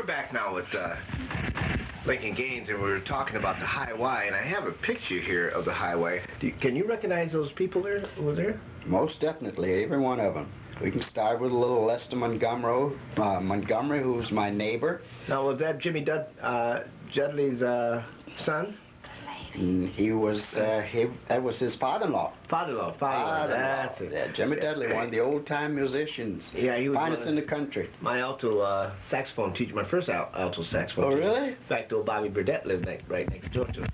we're back now with Lincoln Gaines, and we were talking about the High Y, and I have a picture here of the High Y. Can you recognize those people there over there? Most definitely, every one of them. We can start with a little Lester Montgomery, who's my neighbor. Now, was that Jimmy Dudley's son? He was, that was his father-in-law. Father-in-law. That's it. Yeah, Jimmy Dudley, one of the old-time musicians. Yeah, he was finest in the country. My alto saxophone teacher, my first alto saxophone teacher. Oh, really? In fact, old Bobby Burdett lived right next door to him.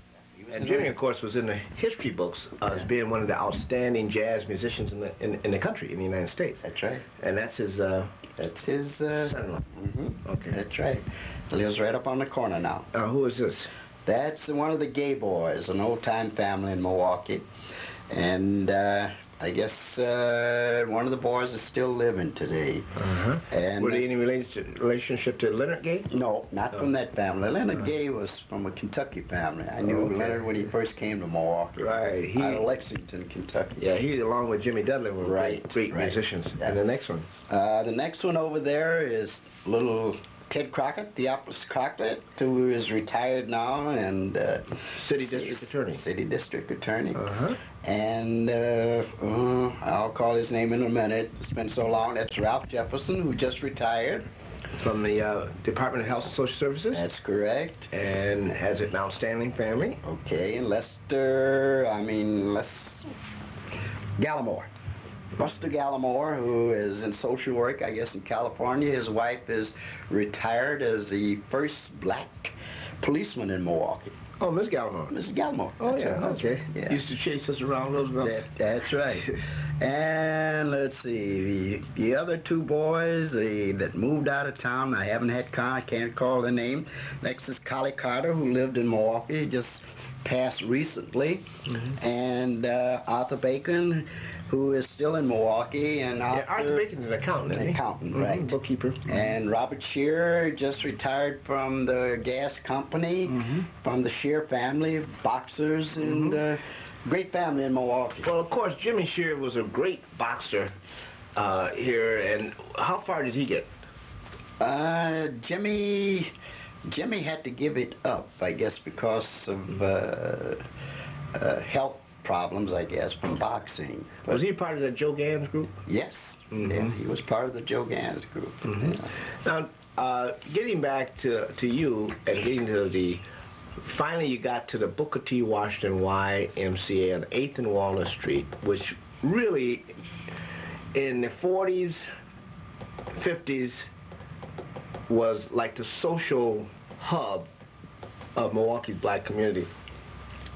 And Jimmy, of course, was in the history books as being one of the outstanding jazz musicians in the country, in the United States. That's right. And that's his son-in-law. Okay. That's right. Lives right up on the corner now. Who is this? That's one of the Gay Boys, an old-time family in Milwaukee. And I guess one of the boys is still living today. And were they any relationship to Leonard Gay? No, not from that family. Leonard Gay was from a Kentucky family. I knew Leonard when he first came to Milwaukee. Right. Out of Lexington, Kentucky. Yeah, he, along with Jimmy Dudley, were great musicians. And the next one? The next one over there is little Ted Crockett, the opposite Crockett, who is retired now and City District Attorney. City District Attorney. And I'll call his name in a minute. It's been so long. That's Ralph Jefferson, who just retired. From the Department of Health and Social Services? That's correct. And has an outstanding family. Okay, and Gallimore. Buster Gallimore, who is in social work, I guess, in California. His wife is retired as the first black policeman in Milwaukee. Oh, Miss Gallimore. Mrs. Gallimore. Oh, yeah, okay. Yeah. Used to chase us around Roosevelt. That's right. And let's see, the other two boys that moved out of town, I haven't had I can't call their name. Next is Collie Carter, who lived in Milwaukee, just passed recently. And Arthur Bacon, who is still in Milwaukee. And Arthur Bacon's an accountant, isn't he? Accountant, right. Bookkeeper. And Robert Shear just retired from the gas company, from the Shear family, boxers, and great family in Milwaukee. Well, of course, Jimmy Shear was a great boxer here, and how far did he get? Jimmy had to give it up, I guess, because of health problems, I guess, from boxing. But was he part of the Joe Gans group? Yes. Yeah, he was part of the Joe Gans group. Now, getting back to you and getting to finally you got to the Booker T. Washington YMCA on 8th and Walnut Street, which really, in the 40s, 50s, was like the social hub of Milwaukee's black community.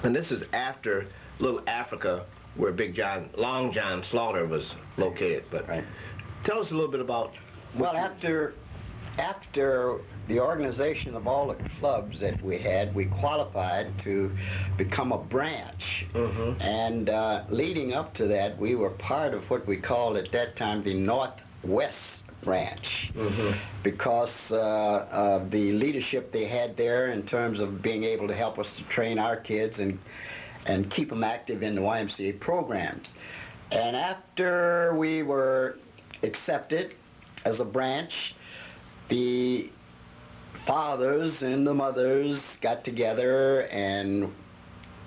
And this is after Little Africa, where Long John Slaughter was located. But tell us a little bit about... Well, after the organization of all the clubs that we had, we qualified to become a branch. And leading up to that, we were part of what we called at that time the Northwest branch, because of the leadership they had there in terms of being able to help us to train our kids and keep them active in the YMCA programs. And after we were accepted as a branch, the fathers and the mothers got together and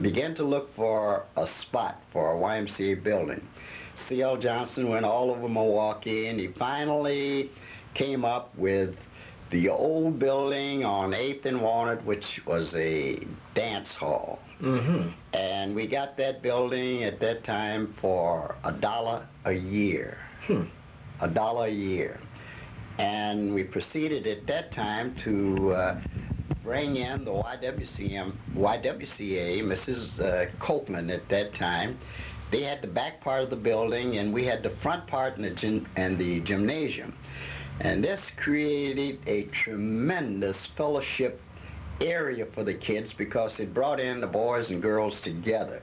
began to look for a spot for a YMCA building. C.L. Johnson went all over Milwaukee, and he finally came up with the old building on 8th and Walnut, which was a dance hall. And we got that building at that time for $1 a year. $1 a year. And we proceeded at that time to bring in the YWCA, Mrs. Copeland at that time. They had the back part of the building, and we had the front part and the gymnasium. And this created a tremendous fellowship area for the kids because it brought in the boys and girls together.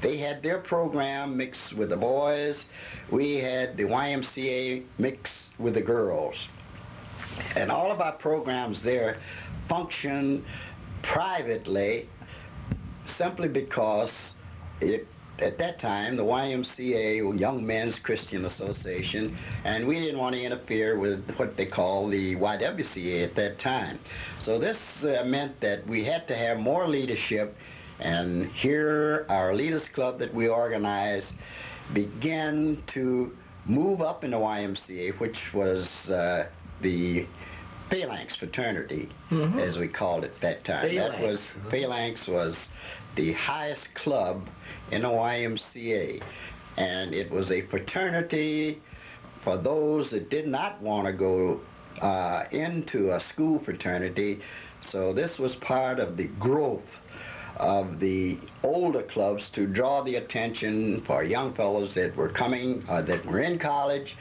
They had their program mixed with the boys. We had the YMCA mixed with the girls. And all of our programs there function privately simply because at that time, the YMCA, Young Men's Christian Association, and we didn't want to interfere with what they call the YWCA at that time. So this meant that we had to have more leadership, and here our Leaders Club that we organized began to move up in the YMCA, which was the Phalanx fraternity, as we called it that time. That was, Phalanx was the highest club in the YMCA, and it was a fraternity for those that did not want to go into a school fraternity. So this was part of the growth of the older clubs to draw the attention for young fellows that were coming, that were in college,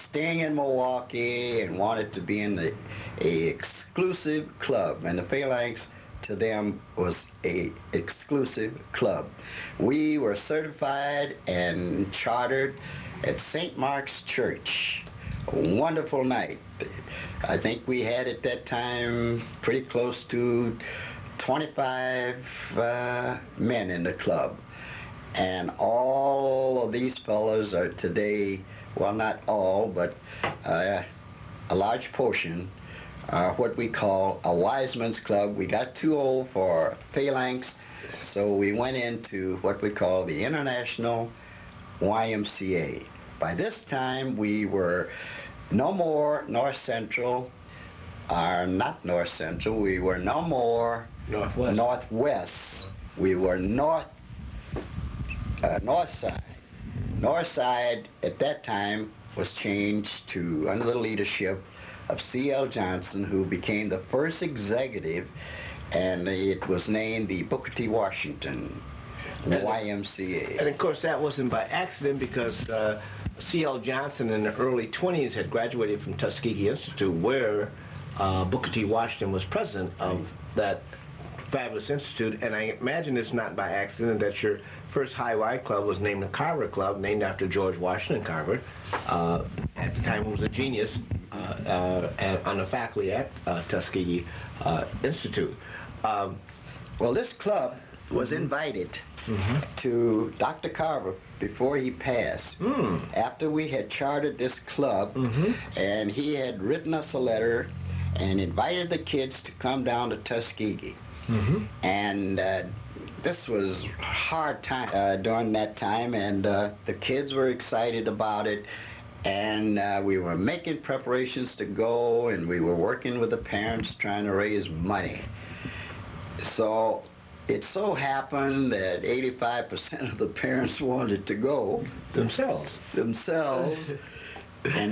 staying in Milwaukee, and wanted to be in a exclusive club. And the Phalanx to them was a exclusive club. We were certified and chartered at St. Mark's Church. A wonderful night. I think we had at that time pretty close to 25 men in the club. And all of these fellows are today, well, not all, but a large portion are what we call a wise men's club. We got too old for Phalanx, so we went into what we call the International YMCA. By this time, we were no more North Central, or not North Central, we were no more Northwest. We were North Side. North Side at that time was changed to, under the leadership of C.L. Johnson, who became the first executive, and it was named the Booker T. Washington YMCA. And of course that wasn't by accident, because C.L. Johnson in the early 20s had graduated from Tuskegee Institute, where Booker T. Washington was president of that fabulous institute. And I imagine it's not by accident that your first high Y club was named the Carver Club, named after George Washington Carver. At the time, he was a genius on the faculty at Tuskegee Institute. Well, this club was invited to Dr. Carver before he passed, after we had chartered this club, and he had written us a letter and invited the kids to come down to Tuskegee. And this was a hard time during that time, and the kids were excited about it, and we were making preparations to go, and we were working with the parents trying to raise money. So it so happened that 85% of the parents wanted to go themselves, and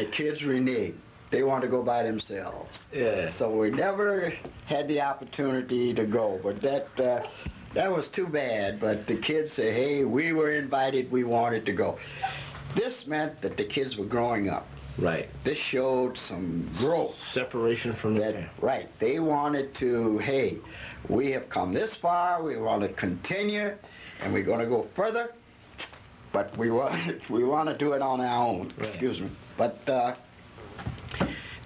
the kids reneged. They wanted to go by themselves. Yeah. So we never had the opportunity to go, but that was too bad. But the kids said, hey, we were invited, we wanted to go. This meant that the kids were growing up. Right. This showed some growth. Separation from that. Right. They wanted to, hey, we have come this far, we want to continue, and we're going to go further, but we want to do it on our own. Right. Excuse me. But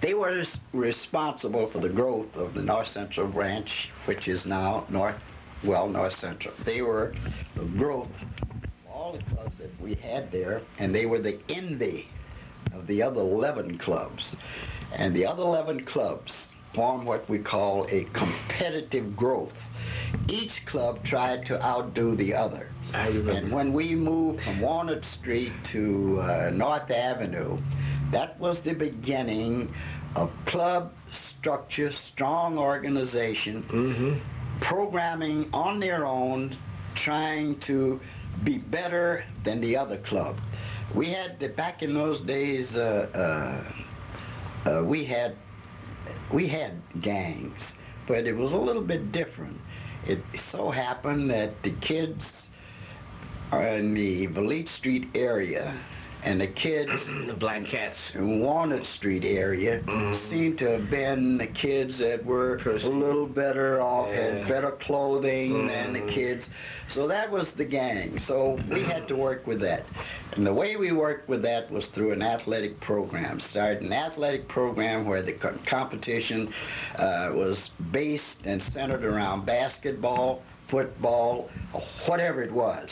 they were responsible for the growth of the North Central branch, which is now North Central. They were the growth of all the clubs that we had there, and they were the envy of the other 11 clubs. And the other 11 clubs formed what we call a competitive growth. Each club tried to outdo the other. I remember. And when we moved from Walnut Street to North Avenue, that was the beginning of club structure, strong organization, programming on their own, trying to be better than the other club. We had, back in those days, we had gangs, but it was a little bit different. It so happened that the kids are in the Valete Street area, and the kids the Black Cats in Walnut Street area seemed to have been the kids that were a little better off, had better clothing than the kids. So that was the gang. So we had to work with that. And the way we worked with that was through an athletic program. Started an athletic program where the competition was based and centered around basketball, football, or whatever it was.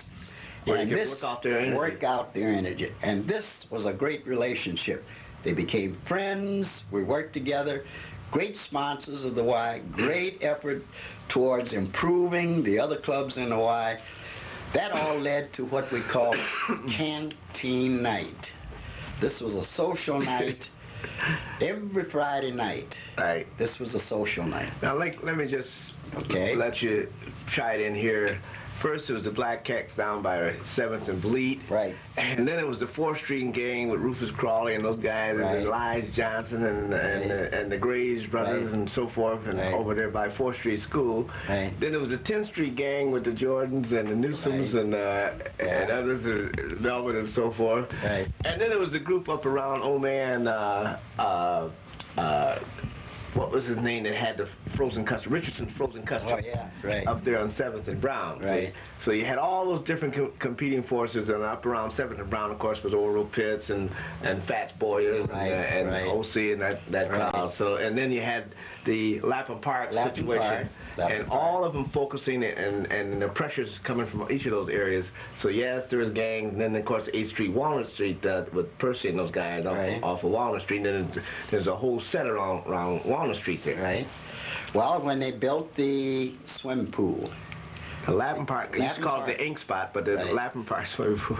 And this work out their energy. Work out their energy. And this was a great relationship. They became friends. We worked together. Great sponsors of the Y. Great effort towards improving the other clubs in the Y. That all led to what we call Canteen Night. This was a social night every Friday night. Right. This was a social night. Now, let me just let you try it in here. First, it was the Black Cats down by 7th and Bleat. Right. And then it was the 4th Street Gang with Rufus Crawley and those guys, Right. and Elias Johnson and the Grays brothers Right. and so forth, and Right. over there by 4th Street School. Right. Then there was the 10th Street Gang with the Jordans and the Newsoms Right. and others, Melvin and so forth. Right. And then there was the group up around Old Man, what was his name that had the frozen custard? Richardson Frozen Custard. Oh, yeah, right. Up there on 7th and Brown. Right. See? So you had all those different competing forces, and up around 7th and Brown, of course, was Oral Pitts and Fats Boyers Right, and right. OC and that Right. crowd. So, and then you had the Lapham Park Lapham situation, Park, Lapham and Park. all of them focusing and the pressures coming from each of those areas. So yes, there was gangs, and then of course 8th Street, Walnut Street with Percy and those guys Right. off of Walnut Street, and then there's a whole set around Walnut Street there. Right. Well, when they built the swimming pool, The Lapham Park, they used to Lapham call it Park. the Ink Spot, but the Right. Lapham Park swimming pool.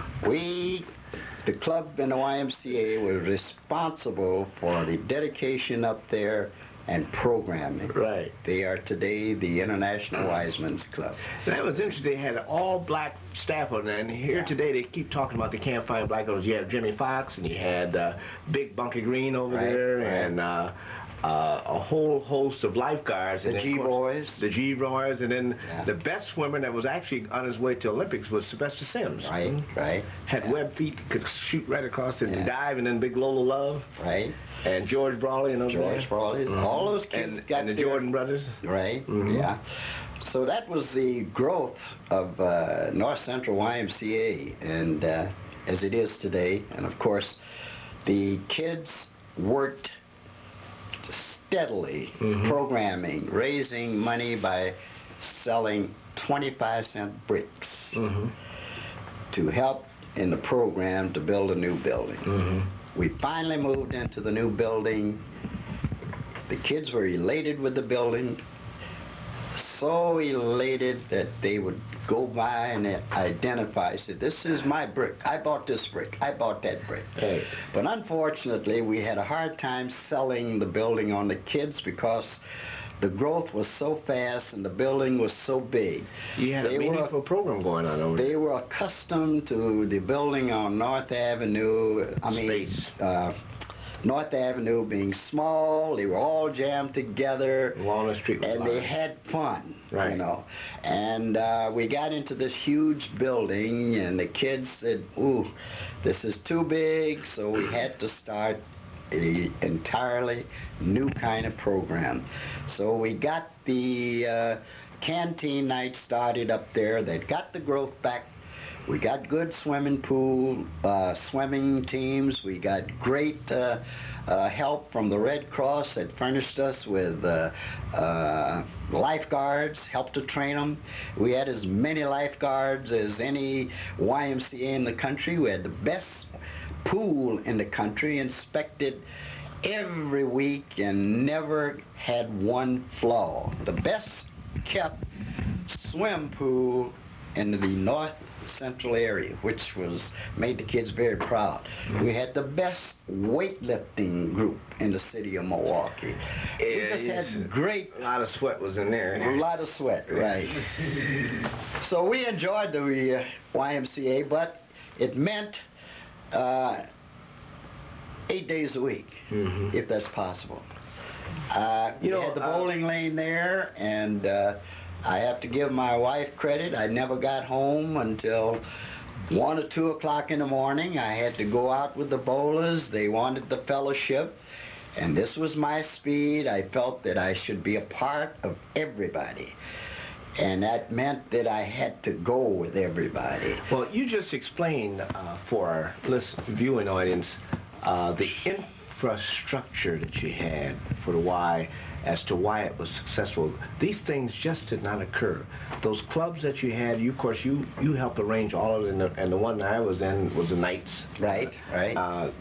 the club in the YMCA was responsible for the dedication up there and programming. Right. They are today the International Wiseman's Club. That was interesting. They had an all-black staff on there, and here Yeah. today they keep talking about they can't find black owners. You have Jimmy Fox, and you had Big Bunky Green over Right, there, right. and a whole host of lifeguards. The and then, of G-Boys. course, the G-Boys, and then Yeah. the best swimmer that was actually on his way to Olympics was Sylvester Sims. Right, right. Had Yeah. web feet, could shoot right across and Yeah. dive, and then Big Lola Love, Right. and George Brawley and those George guys. Brawley. Mhm. All those kids got and the their- Jordan brothers. Right, Mhm. yeah. So that was the growth of North Central YMCA, and as it is today. And of course, the kids worked steadily, Mhm. programming, raising money by selling 25-cent bricks Mm-hmm. to help in the program to build a new building. Mm-hmm. We finally moved into the new building. The kids were elated with the building, so elated that they would go by and identify, say, this is my brick. I bought this brick. I bought that brick. Right. But unfortunately, we had a hard time selling the building on the kids because the growth was so fast and the building was so big. You had They a were- meaningful program going on over there. They were accustomed to the building on North Avenue. Space. North Avenue being small. They were all jammed together. Walnut Street was And they large. had fun, Right. you know. And we got into this huge building, and the kids said, ooh, this is too big, so we had to start an entirely new kind of program. So we got the canteen night started up there. That got the growth back. We got good swimming pool, swimming teams. We got great help from the Red Cross that furnished us with lifeguards, helped to train them. We had as many lifeguards as any YMCA in the country. We had the best pool in the country, inspected every week and never had one flaw. The best kept swim pool in the North Central area, which made the kids very proud. We had the best weightlifting group in the city of Milwaukee. We just had great, A lot of sweat was in there. a lot of sweat, right. So we enjoyed the YMCA, but it meant 8 days a week, Mhm. if that's possible. You We know, had the bowling lane there, and I have to give my wife credit. I never got home until 1 or 2 o'clock in the morning. I had to go out with the bowlers. They wanted the fellowship, and this was my speed. I felt that I should be a part of everybody, and that meant that I had to go with everybody. Well, you just explained for our viewing audience the infrastructure that you had for the Y, as to why it was successful, these things just did not occur. Those clubs that you had, of course, you helped arrange all of them, and the one that I was in was the Knights Right.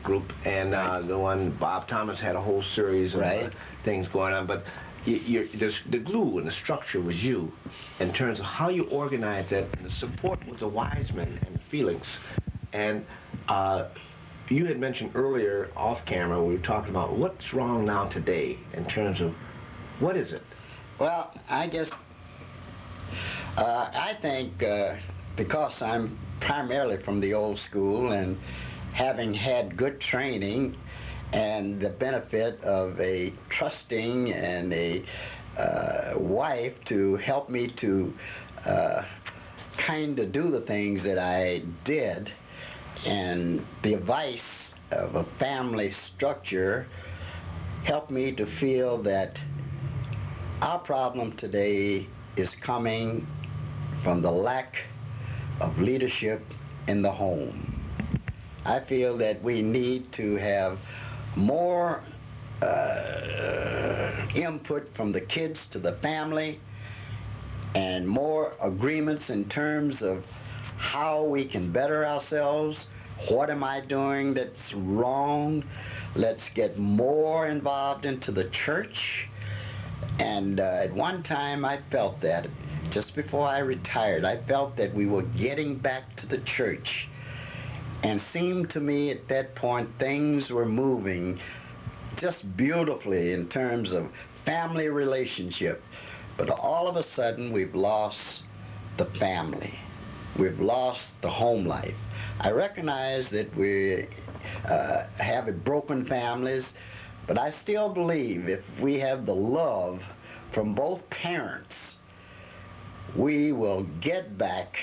group, and the one Bob Thomas had a whole series of things going on, but the glue and the structure was you, in terms of how you organized that, and the support was the Wiseman and the Felix. And you had mentioned earlier off camera, we were talking about what's wrong now today in terms of what is it? Well, I guess I think because I'm primarily from the old school, and having had good training and the benefit of a trusting and a wife to help me to kind of do the things that I did, and the advice of a family structure helped me to feel that our problem today is coming from the lack of leadership in the home. I feel that we need to have more input from the kids to the family, and more agreements in terms of how we can better ourselves. What am I doing that's wrong? Let's get more involved into the church. And at one time I felt that, just before I retired, I felt that we were getting back to the church. And seemed to me at that point things were moving just beautifully in terms of family relationship. But all of a sudden we've lost the family. We've lost the home life. I recognize that we have broken families, but I still believe if we have the love from both parents, we will get back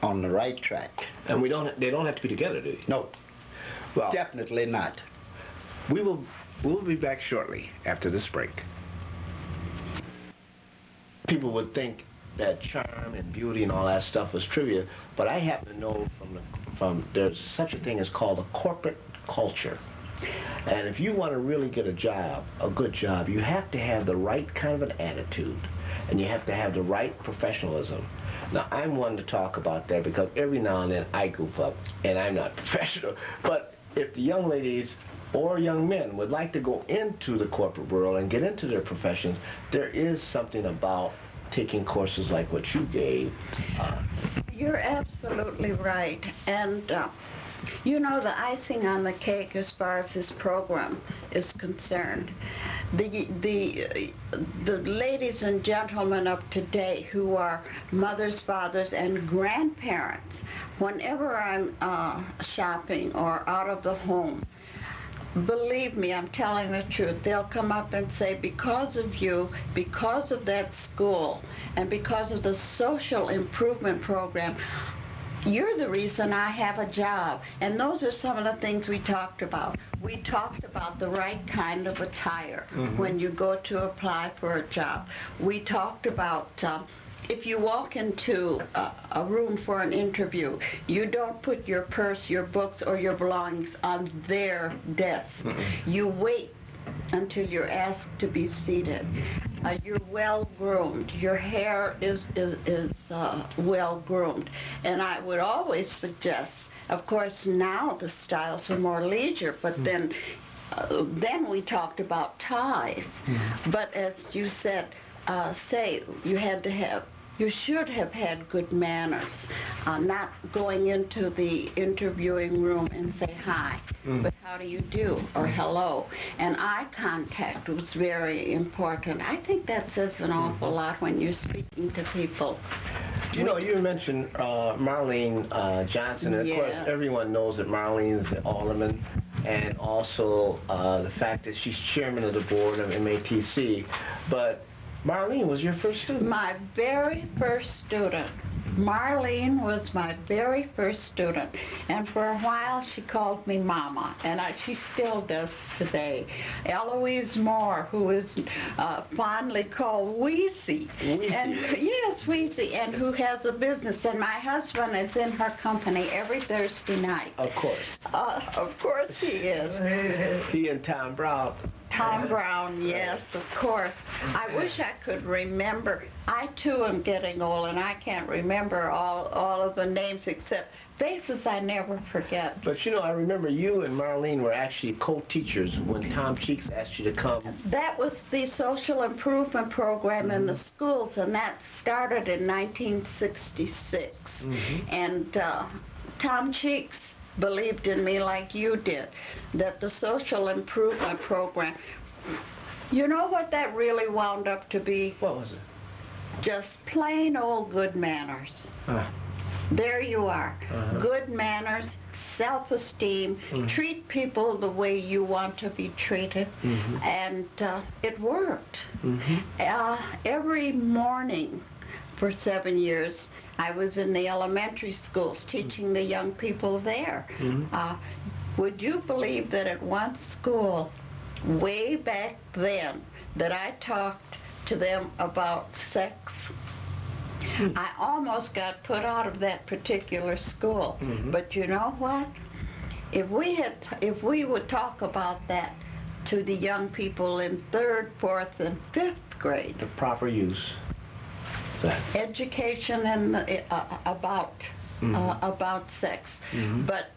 on the right track. And they don't have to be together, do they? No, well, definitely not. We'll be back shortly after this break. People would think that charm and beauty and all that stuff was trivia, but I happen to know from there's such a thing as called a corporate culture. And if you want to really get a job, a good job, you have to have the right kind of an attitude, and you have to have the right professionalism. Now, I'm one to talk about that because every now and then I goof up, and I'm not professional. But if the young ladies or young men would like to go into the corporate world and get into their professions, there is something about taking courses like what you gave. You're absolutely right. And you know, the icing on the cake as far as this program is concerned, the ladies and gentlemen of today who are mothers, fathers, and grandparents, whenever I'm shopping or out of the home, believe me, I'm telling the truth, they'll come up and say, because of you, because of that school, and because of the social improvement program, you're the reason I have a job. And those are some of the things we talked about. We talked about the right kind of attire when you go to apply for a job. We talked about if you walk into a room for an interview, you don't put your purse, your books, or your belongings on their desk. You wait until you're asked to be seated. You're well groomed. Your hair is well groomed. And I would always suggest, of course, now the styles are more leisure, but then we talked about ties. But as you said, you should have had good manners, not going into the interviewing room and say hi, but how do you do, or hello. And eye contact was very important. I think that says an awful lot when you're speaking to people. You know, you mentioned Marlene Johnson, and of course everyone knows that Marlene's the alderman, and also the fact that she's chairman of the board of MATC, but Marlene was your first student. My very first student. Marlene was my very first student, and for a while she called me Mama, and she still does today. Eloise Moore, who is fondly called Weesie. Yes, Weesie, and who has a business, and my husband is in her company every Thursday night. Of course. Of course he is. He and Tom Brown. Tom Brown, yes, of course. I wish I could remember. I, too, am getting old, and I can't remember all of the names except faces I never forget. But, you know, I remember you and Marlene were actually co-teachers when Tom Cheeks asked you to come. That was the social improvement program in the schools, and that started in 1966. And Tom Cheeks believed in me like you did, that the social improvement program, you know what that really wound up to be? What was it? Just plain old good manners. There you are. Good manners, self-esteem, treat people the way you want to be treated, and it worked. Every morning for 7 years, I was in the elementary schools teaching the young people there. Would you believe that at one school, way back then, that I talked to them about sex? I almost got put out of that particular school. But you know what? If we would talk about that to the young people in 3rd, 4th, and 5th grade. The proper use. Education and about sex. But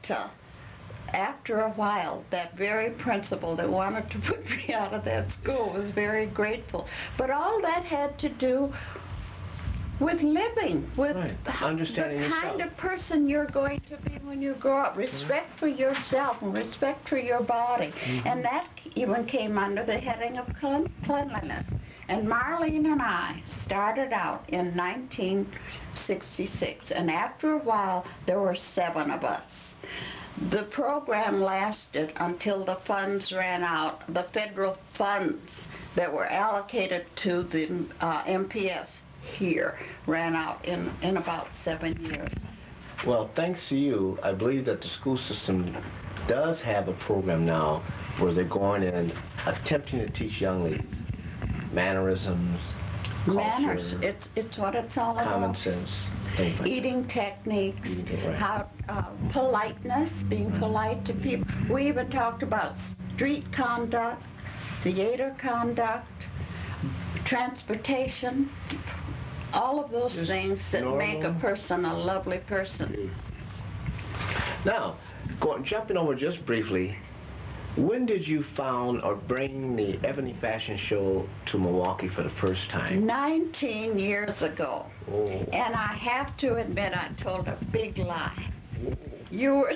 after a while, that very principal that wanted to put me out of that school was very grateful. But all that had to do with living, with understanding the kind of person you're going to be when you grow up. Respect for yourself and respect for your body. And that even came under the heading of cleanliness. And Marlene and I started out in 1966, and after a while, there were 7 of us. The program lasted until the funds ran out. The federal funds that were allocated to the MPS here ran out in about 7 years. Well, thanks to you, I believe that the school system does have a program now where they're going in attempting to teach young ladies mannerisms, manners. It's what it's all about. Common sense. Like eating techniques, how politeness, being polite to people. We even talked about street conduct, theater conduct, transportation, all of those things that make a person a lovely person. Now, jumping over just briefly, when did you found or bring the Ebony Fashion Show to Milwaukee for the first time? 19 years ago. And I have to admit I told a big lie. You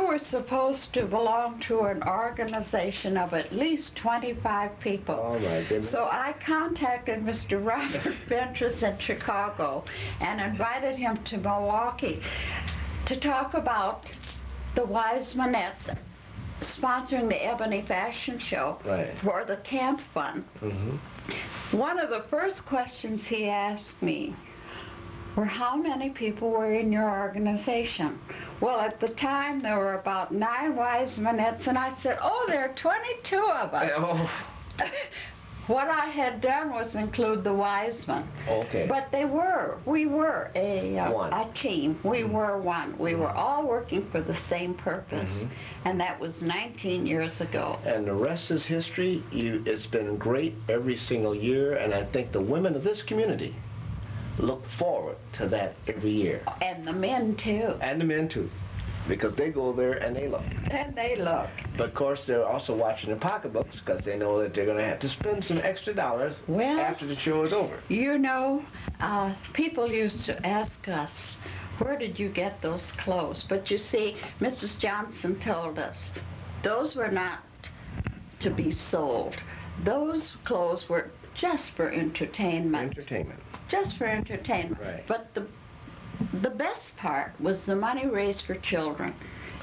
were supposed to belong to an organization of at least 25 people. Oh my goodness. So I contacted Mr. Robert Ventris in Chicago and invited him to Milwaukee to talk about the Wisemanets sponsoring the Ebony Fashion Show for the Camp Fund. One of the first questions he asked me were how many people were in your organization. Well, at the time there were about 9 Wisemanets, and I said, oh, there are 22 of us. What I had done was include the Wiseman. But we were a team. We were one. We were all working for the same purpose. And that was 19 years ago. And the rest is history. It's been great every single year, and I think the women of this community look forward to that every year. And the men, too. And the men, too. Because they go there and they look. And they look. But of course they're also watching their pocketbooks because they know that they're going to have to spend some extra dollars after the show is over. You know, people used to ask us, where did you get those clothes? But you see, Mrs. Johnson told us, those were not to be sold. Those clothes were just for entertainment. Just for entertainment. But the best part was the money raised for children.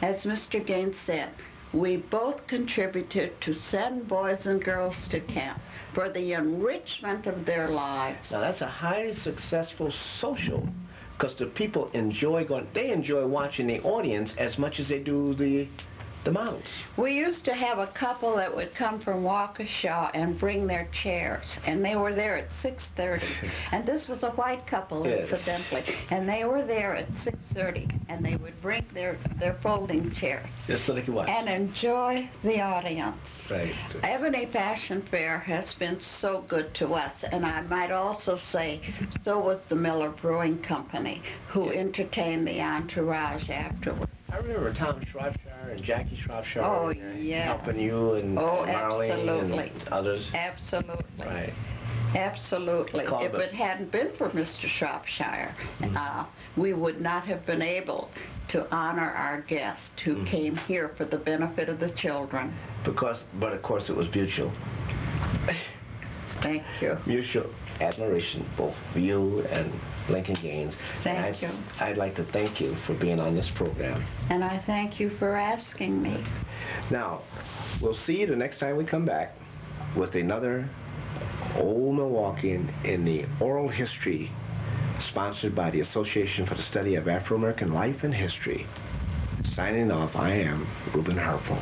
As Mr. Gaines said, we both contributed to send boys and girls to camp for the enrichment of their lives. Now that's a highly successful social, because the people enjoy going, they enjoy watching the audience as much as they do the mounts. We used to have a couple that would come from Waukesha and bring their chairs, and they were there at 6:30. And this was a white couple, yes, incidentally, and they were there at 6:30, and they would bring their folding chairs. Just so they can watch. And enjoy the audience. Right. Ebony Fashion Fair has been so good to us, and I might also say so was the Miller Brewing Company, who entertained the entourage afterwards. I remember Tom Shropshire and Jackie Shropshire helping you and Marlene absolutely. and others. Absolutely. Right. Absolutely. If it hadn't been for Mr. Shropshire, we would not have been able to honor our guest who came here for the benefit of the children. But of course it was mutual. Thank you. Mutual admiration, both for you and Lincoln Gaines. Thank you. I'd like to thank you for being on this program. And I thank you for asking me. Now, we'll see you the next time we come back with another old Milwaukeean in the oral history, sponsored by the Association for the Study of Afro American Life and History. Signing off, I am Reuben Harpole.